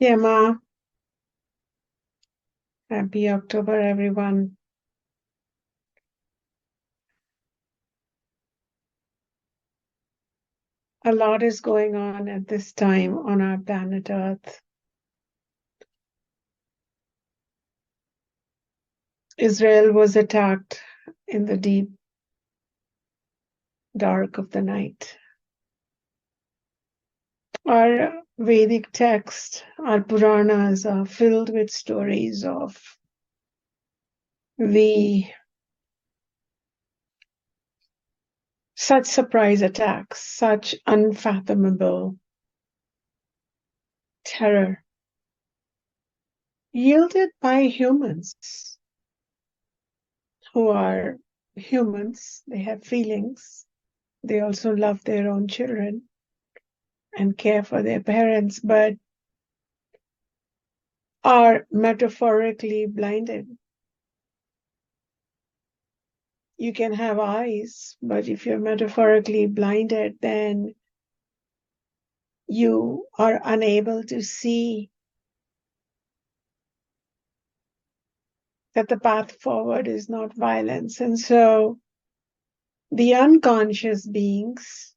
Yeah, Ma. Happy October, everyone. A lot is going on at this time on our planet Earth. Israel was attacked in the deep dark of the night. Our Vedic texts, our Puranas are filled with stories of such surprise attacks, such unfathomable terror yielded by humans who are humans. They have feelings. They also love their own children and care for their parents, but are metaphorically blinded. You can have eyes, but if you're metaphorically blinded, then you are unable to see that the path forward is not violence. And so the unconscious beings,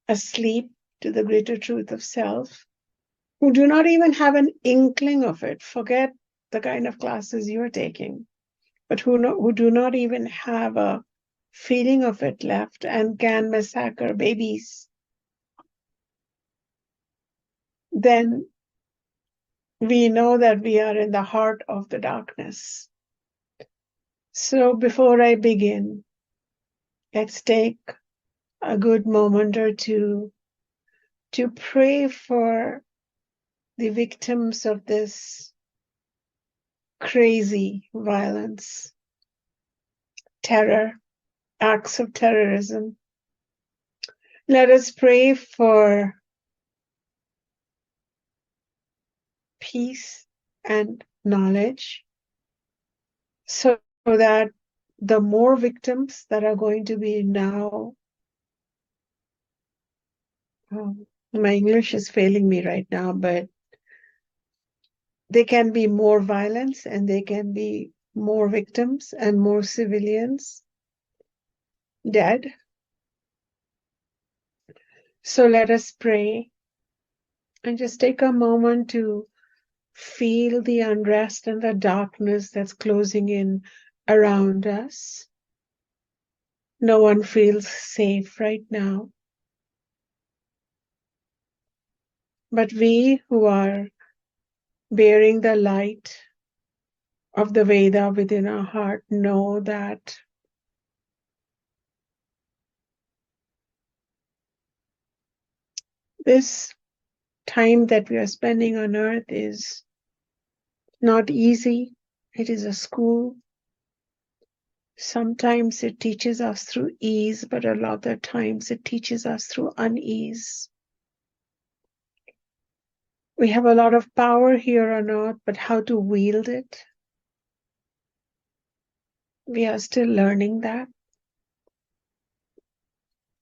asleep to the greater truth of self, who do not even have an inkling of it, forget the kind of classes you're taking, but who do not even have a feeling of it left and can massacre babies, then we know that we are in the heart of the darkness. So before I begin, let's take a good moment or two to pray for the victims of this crazy violence, terror, acts of terrorism. Let us pray for peace and knowledge so that the more victims that are going to be now, my English is failing me right now, but there can be more violence and there can be more victims and more civilians dead. So let us pray and just take a moment to feel the unrest and the darkness that's closing in around us. No one feels safe right now. But we who are bearing the light of the Veda within our heart know that this time that we are spending on earth is not easy. It is a school. Sometimes it teaches us through ease, but a lot of times it teaches us through unease. We have a lot of power here on earth, but how to wield it, we are still learning that.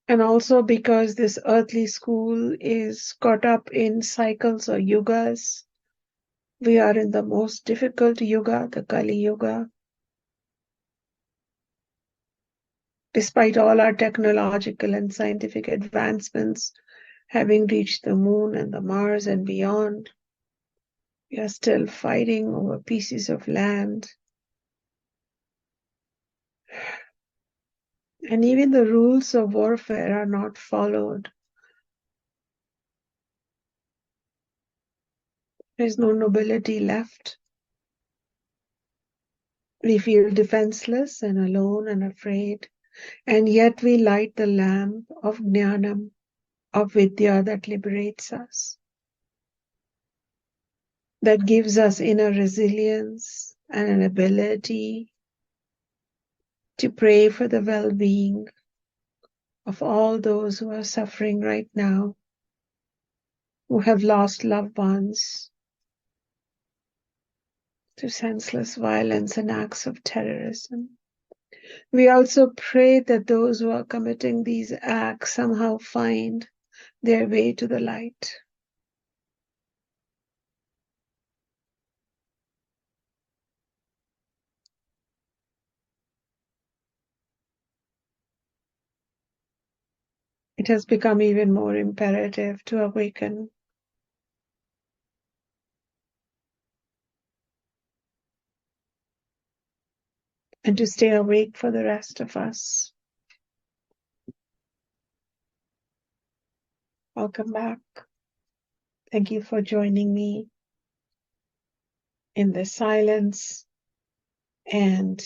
And also because this earthly school is caught up in cycles or yugas, we are in the most difficult yuga, the Kali Yuga. Despite all our technological and scientific advancements, having reached the moon and the Mars and beyond, we are still fighting over pieces of land. And even the rules of warfare are not followed. There is no nobility left. We feel defenseless and alone and afraid, and yet we light the lamp of Jnanam, of Vidya that liberates us, that gives us inner resilience and an ability to pray for the well-being of all those who are suffering right now, who have lost loved ones to senseless violence and acts of terrorism. We also pray that those who are committing these acts somehow find their way to the light. it has become even more imperative to awaken. And to stay awake for the rest of us. Welcome back. Thank you for joining me in this silence. And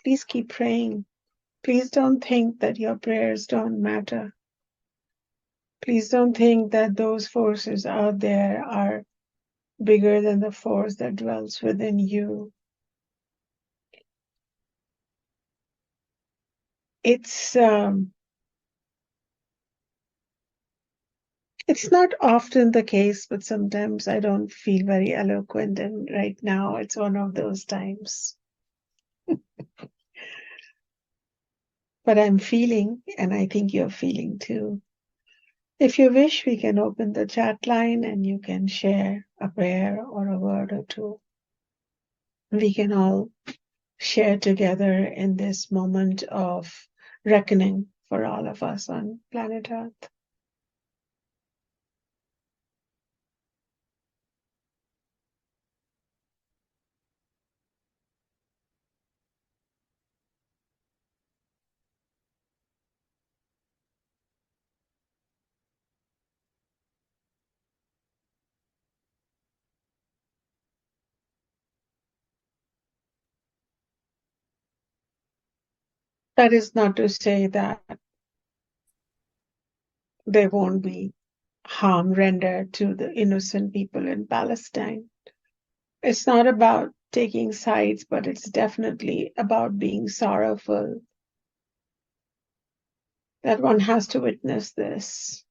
please keep praying. Please don't think that your prayers don't matter. Please don't think that those forces out there are bigger than the force that dwells within you. It's not often the case, but sometimes I don't feel very eloquent, and right now it's one of those times. But I'm feeling, and I think you're feeling too. If you wish, we can open the chat line and you can share a prayer or a word or two. We can all share together in this moment of reckoning for all of us on planet Earth. That is not to say that there won't be harm rendered to the innocent people in Palestine. It's not about taking sides, but it's definitely about being sorrowful that one has to witness this.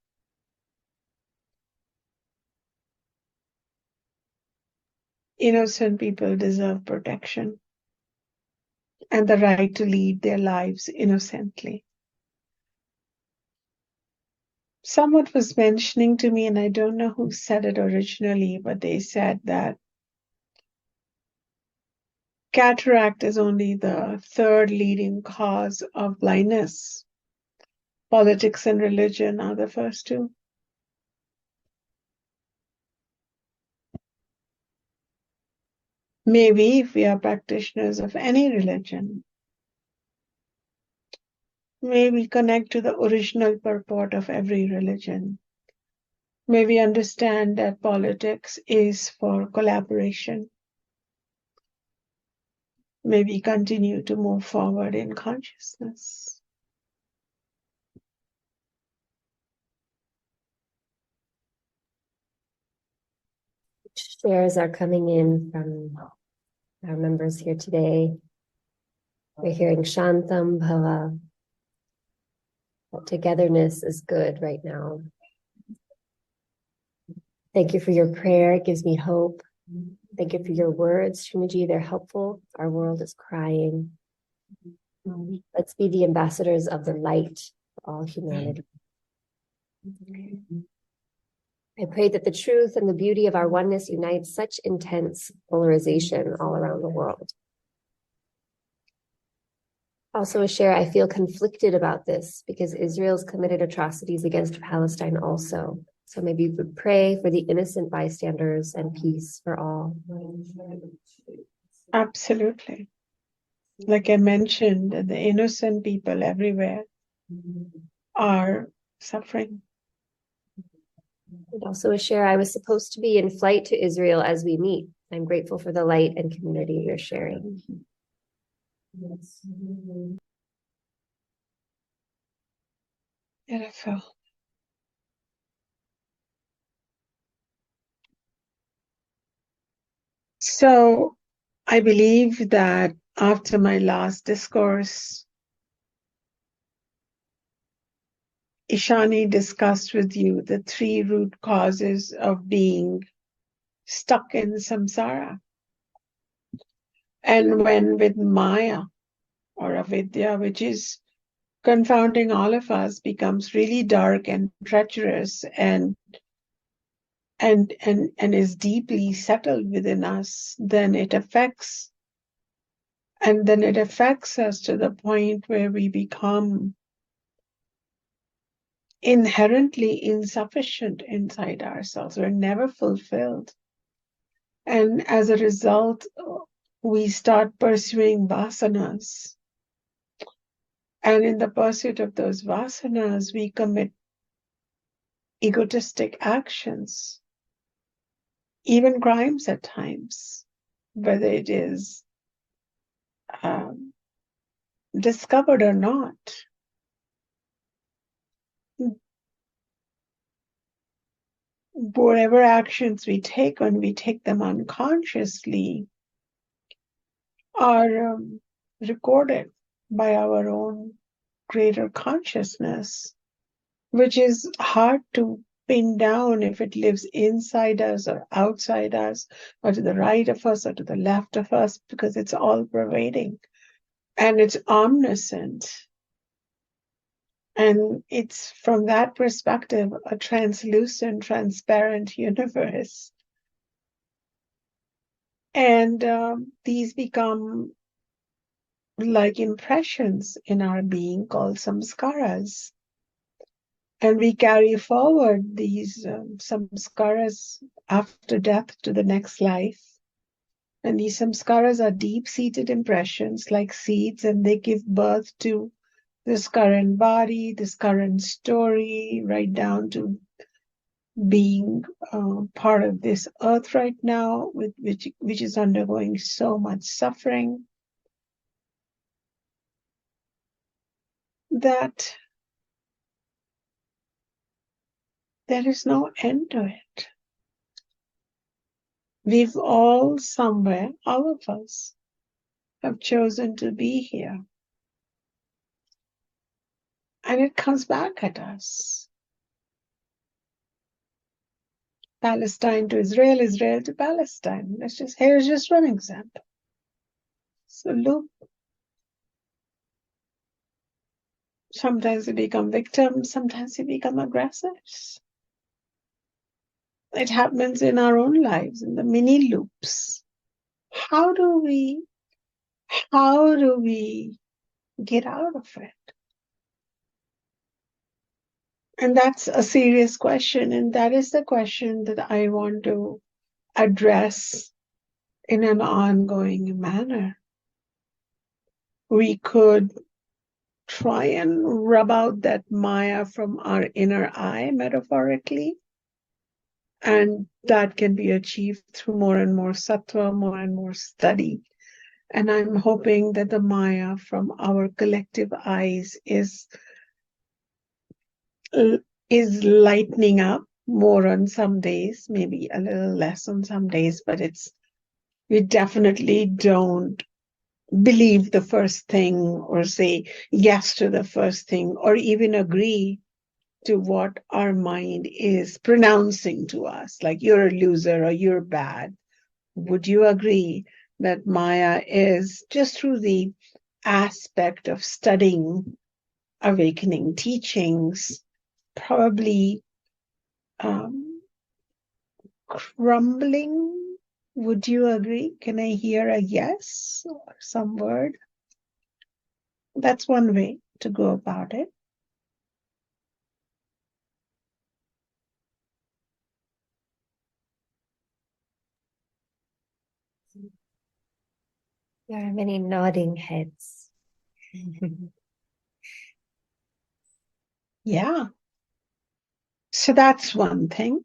Innocent people deserve protection and the right to lead their lives innocently. Someone was mentioning to me, and I don't know who said it originally, but they said that cataract is only the third leading cause of blindness. Politics and religion are the first two. Maybe if we are practitioners of any religion, may we connect to the original purport of every religion. May we understand that politics is for collaboration. May we continue to move forward in consciousness. Shares are coming in from our members here today. We're hearing Shantam Bhava. That togetherness is good right now. Thank you for your prayer. It gives me hope. Thank you for your words, Shunyiji. They're helpful. Our world is crying. Let's be the ambassadors of the light for all humanity. I pray that the truth and the beauty of our oneness unites such intense polarization all around the world. Also a share, I feel conflicted about this because Israel's committed atrocities against Palestine also. So maybe we would pray for the innocent bystanders and peace for all. Absolutely. Like I mentioned, the innocent people everywhere are suffering. And also a share, I was supposed to be in flight to Israel as we meet. I'm grateful for the light and community you're sharing. Beautiful. So I believe that after my last discourse, Ishani discussed with you the three root causes of being stuck in samsara. And when with Maya or avidya, which is confounding all of us, becomes really dark and treacherous and is deeply settled within us, then it affects And then it affects us to the point where we become inherently insufficient inside ourselves. We're never fulfilled. And as a result, we start pursuing vasanas. And in the pursuit of those vasanas, we commit egotistic actions, even crimes at times, whether it is discovered or not. Whatever actions we take, when we take them unconsciously, are recorded by our own greater consciousness, which is hard to pin down if it lives inside us or outside us, or to the right of us or to the left of us, because it's all pervading and it's omniscient. And it's from that perspective a translucent, transparent universe. And these become like impressions in our being called samskaras. And we carry forward these samskaras after death to the next life. And these samskaras are deep-seated impressions like seeds, and they give birth to this current body, this current story, right down to being part of this earth right now, which is undergoing so much suffering, that there is no end to it. We've all somewhere, all of us, have chosen to be here. And it comes back at us. Palestine to Israel, Israel to Palestine. Here's just one example. So look, sometimes we become victims, sometimes we become aggressors. It happens in our own lives, in the mini loops. How do we get out of it? And that's a serious question, and that is the question that I want to address in an ongoing manner. We could try and rub out that Maya from our inner eye, metaphorically, and that can be achieved through more and more sattva, more and more study. And I'm hoping that the Maya from our collective eyes is lightening up more on some days, maybe a little less on some days, but we definitely don't believe the first thing or say yes to the first thing or even agree to what our mind is pronouncing to us, like you're a loser or you're bad. Would you agree that Maya is, just through the aspect of studying awakening teachings, probably crumbling? Would you agree? Can I hear a yes or some word? That's one way to go about it. There are many nodding heads. Yeah. So that's one thing.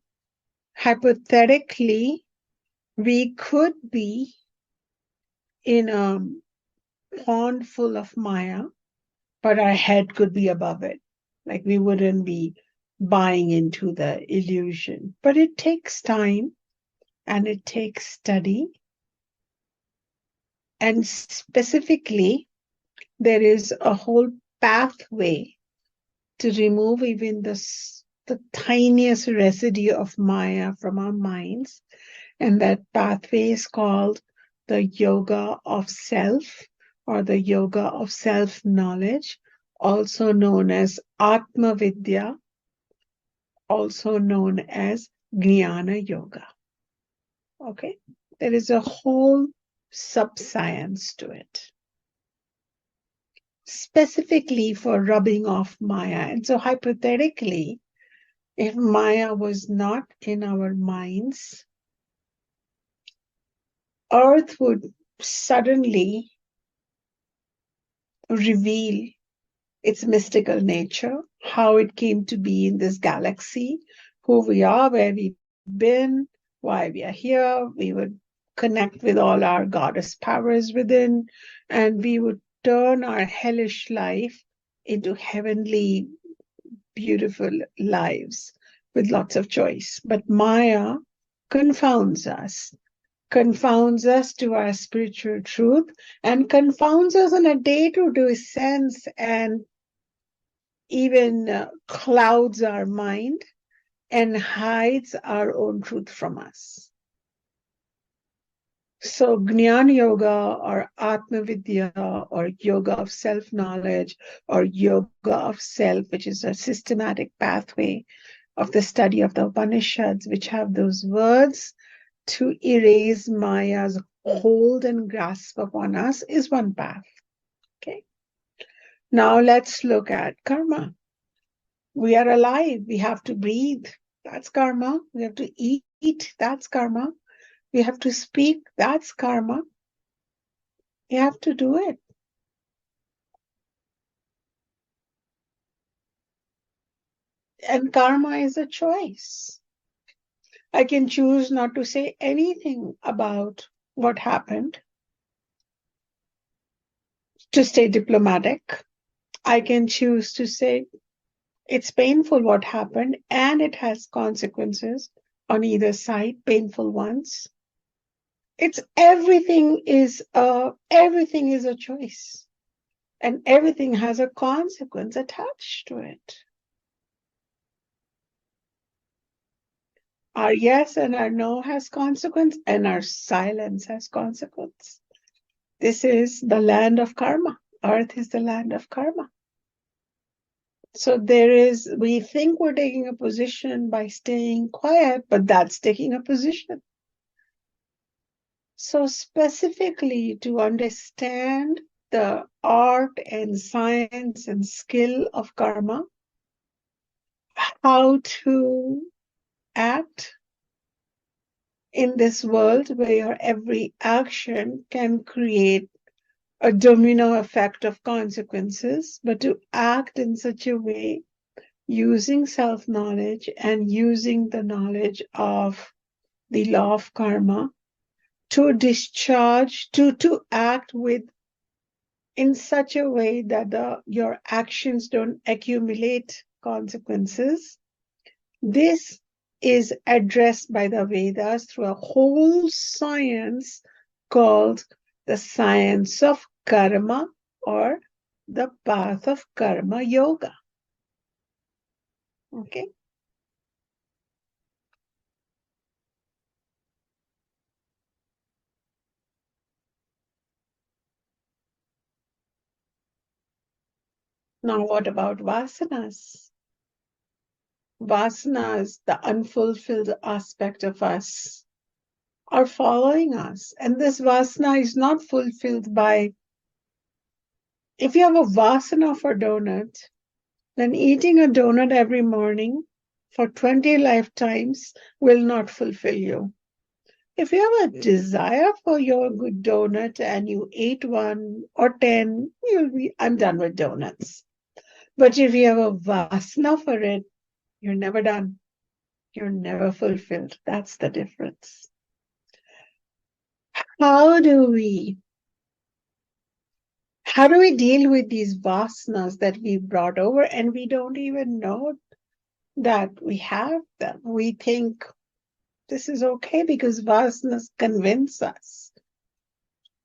Hypothetically, we could be in a pond full of Maya, but our head could be above it. Like we wouldn't be buying into the illusion. But it takes time and it takes study. And specifically, there is a whole pathway to remove even the tiniest residue of Maya from our minds. And that pathway is called the yoga of self, or the yoga of self-knowledge, also known as Atma Vidya, also known as Jnana Yoga. Okay? There is a whole sub-science to it. specifically for rubbing off Maya. And so hypothetically, if Maya was not in our minds, Earth would suddenly reveal its mystical nature, how it came to be in this galaxy, who we are, where we've been, why we are here. We would connect with all our goddess powers within, and we would turn our hellish life into heavenly, beautiful lives with lots of choice. But Maya confounds us to our spiritual truth, and confounds us in a day-to-day sense, and even clouds our mind and hides our own truth from us. So Jnana Yoga or Atma Vidya or Yoga of self-knowledge or Yoga of self, which is a systematic pathway of the study of the Upanishads, which have those words to erase Maya's hold and grasp upon us, is one path. Okay. Now let's look at karma. We are alive. We have to breathe. That's karma. We have to eat. That's karma. We have to speak. That's karma. You have to do it. And karma is a choice. I can choose not to say anything about what happened, to stay diplomatic. I can choose to say, it's painful what happened, and it has consequences on either side, painful ones. It's everything is a choice, and everything has a consequence attached to it. Our yes and our no has consequence, and our silence has consequence. This is the land of karma. Earth is the land of karma. So we think we're taking a position by staying quiet, but that's taking a position. So specifically to understand the art and science and skill of karma, how to act in this world where your every action can create a domino effect of consequences, but to act in such a way using self-knowledge and using the knowledge of the law of karma to discharge, to act with in such a way that your actions don't accumulate consequences. This is addressed by the Vedas through a whole science called the science of karma, or the path of karma yoga. Okay. Now, what about vasanas? Vasanas, the unfulfilled aspect of us, are following us. And this vasana is not fulfilled by, if you have a vasana for donut, then eating a donut every morning for 20 lifetimes will not fulfill you. If you have a desire for your good donut and you ate 1 or 10, you'll be, I'm done with donuts. But if you have a vasana for it, you're never done. You're never fulfilled. That's the difference. How do we deal with these vasanas that we brought over and we don't even know that we have them? We think this is okay because vasanas convince us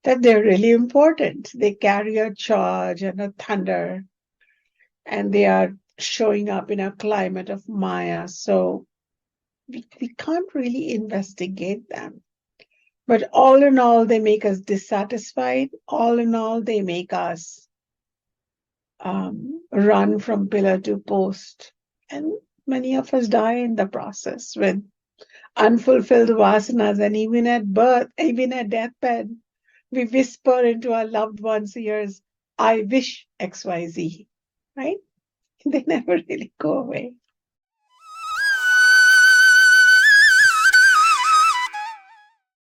that they're really important. They carry a charge and a thunder, and they are showing up in a climate of Maya. So we can't really investigate them. But all in all, they make us dissatisfied. All in all, they make us run from pillar to post. And many of us die in the process with unfulfilled vasanas. And even at birth, even at deathbed, we whisper into our loved ones' ears, I wish XYZ, right? They never really go away.